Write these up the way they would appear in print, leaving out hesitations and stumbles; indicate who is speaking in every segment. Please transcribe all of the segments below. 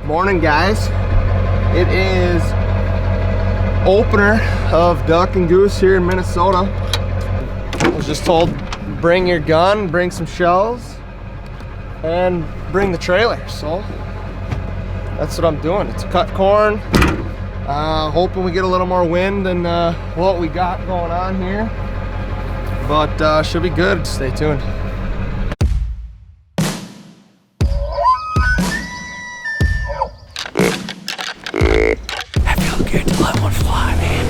Speaker 1: Morning, guys. It is opener of duck and goose here in Minnesota. I was just told, bring your gun, bring some shells, and bring the trailer. So that's what I'm doing. It's cut corn. Hoping we get a little more wind than what we got going on here. But should be good. Stay tuned.
Speaker 2: Good to let one fly, man.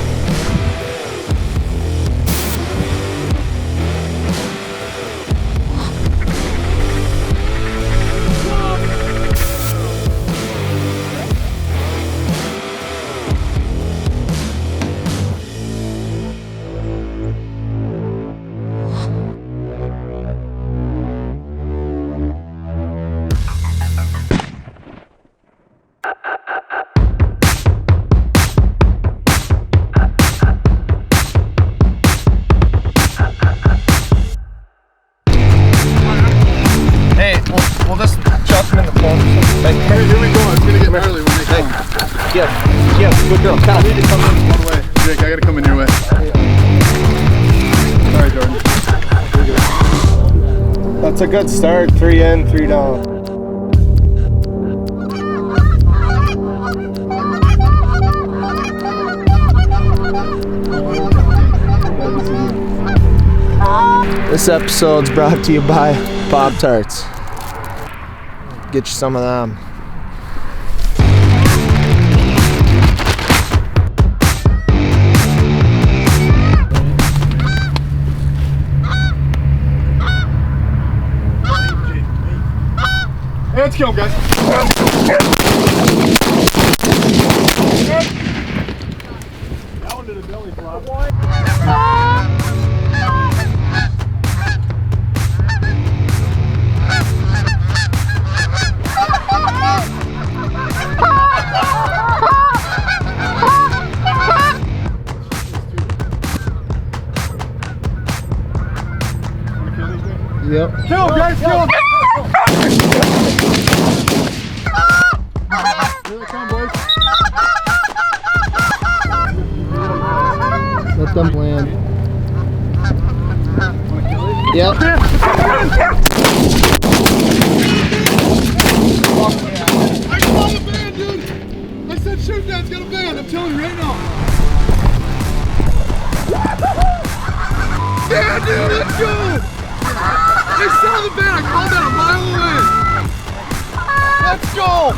Speaker 1: We'll just chuck them in the phone.
Speaker 3: Hey, here we go. It's gonna get early when they come.
Speaker 1: Yeah, good girl.
Speaker 3: I need to come in one way. Jake, I gotta come in your way. Sorry, Jordan.
Speaker 1: That's a good start. 3 in, 3 down. This episode's brought to you by Pop-Tarts. Get you some of them.
Speaker 3: Hey, let's kill him, guys. That one did a belly flop.
Speaker 1: Yep.
Speaker 3: Kill him, guys, kill him! Here they come, boys.
Speaker 1: Let them land. Yep.
Speaker 3: I called a band, dude! I said shoot that's got a band, I'm telling you right now. Yeah, dude, let's go! I saw the band, I called that a mile away! Let's go!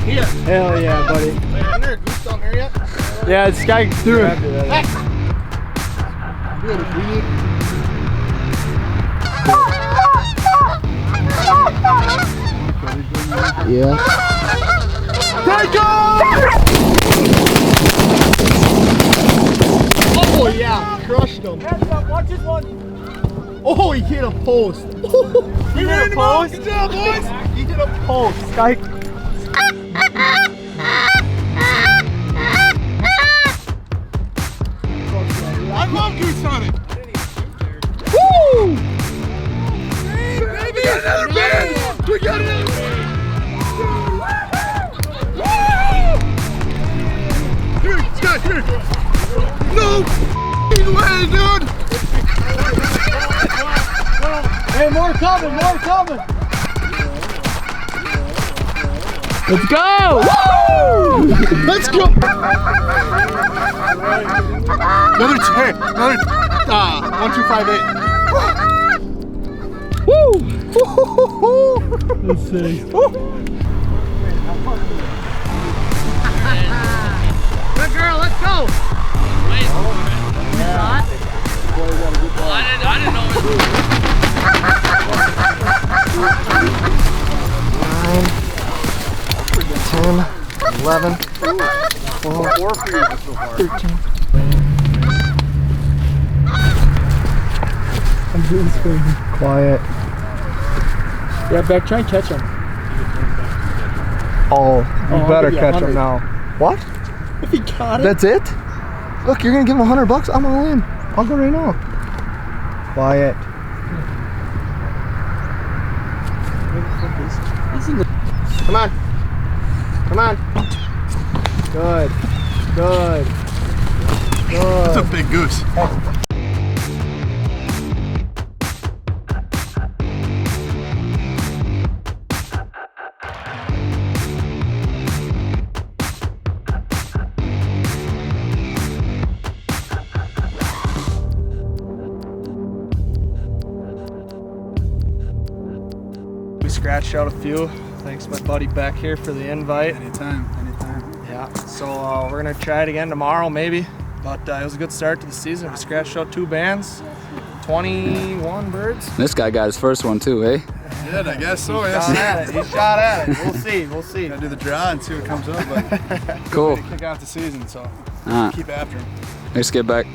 Speaker 3: Here.
Speaker 1: Hell yeah, buddy.
Speaker 3: Wait, isn't there a goose down there yet?
Speaker 1: Yeah, this guy threw it.
Speaker 3: Good, if we need...
Speaker 1: Yeah.
Speaker 3: Take Oh yeah, crushed him.
Speaker 2: Watch this one.
Speaker 3: Oh, he hit a post.
Speaker 2: He hit a post.
Speaker 3: Good job, boys.
Speaker 1: He hit a post. Guy.
Speaker 3: I love goose hunting.
Speaker 1: Woo!
Speaker 3: Hey, baby, we got another band. We got another band. Come here, Scott, come here. No way, dude.
Speaker 2: Hey, more coming, more coming.
Speaker 1: Let's go!
Speaker 3: Woo! Let's go. Another 1258.
Speaker 1: Woo!
Speaker 2: Let's see.
Speaker 4: Good girl, let's go! Wait, you shot? Well, I didn't know it was
Speaker 1: 9, 10, 11, 12, 13.
Speaker 2: I'm doing this thing.
Speaker 1: Quiet.
Speaker 2: Yeah, Beck, try and catch him.
Speaker 1: Oh, you
Speaker 2: I'll
Speaker 1: better
Speaker 2: give you
Speaker 1: catch him
Speaker 2: 100.
Speaker 1: now. What?
Speaker 2: If he caught it.
Speaker 1: That's it? Look, you're gonna give him $100. I'm all in. I'll go right now. Quiet. Come on. Come on. Good. Good.
Speaker 3: That's a
Speaker 1: Good.
Speaker 3: big goose.
Speaker 1: We scratched out a few. Thanks my buddy Beck here for the invite.
Speaker 3: Anytime, anytime.
Speaker 1: Yeah, so we're gonna try it again tomorrow maybe. But it was a good start to the season. We scratched out 2 bands, 21 birds.
Speaker 5: This guy got his first one too, eh?
Speaker 3: Did, I guess so,
Speaker 1: He shot at it. He shot at it. We'll see. We'll see.
Speaker 3: Gotta do the draw and see what comes up, but
Speaker 5: Cool.
Speaker 3: kick out the season, so
Speaker 5: Uh,
Speaker 3: keep after him.
Speaker 5: let's get back.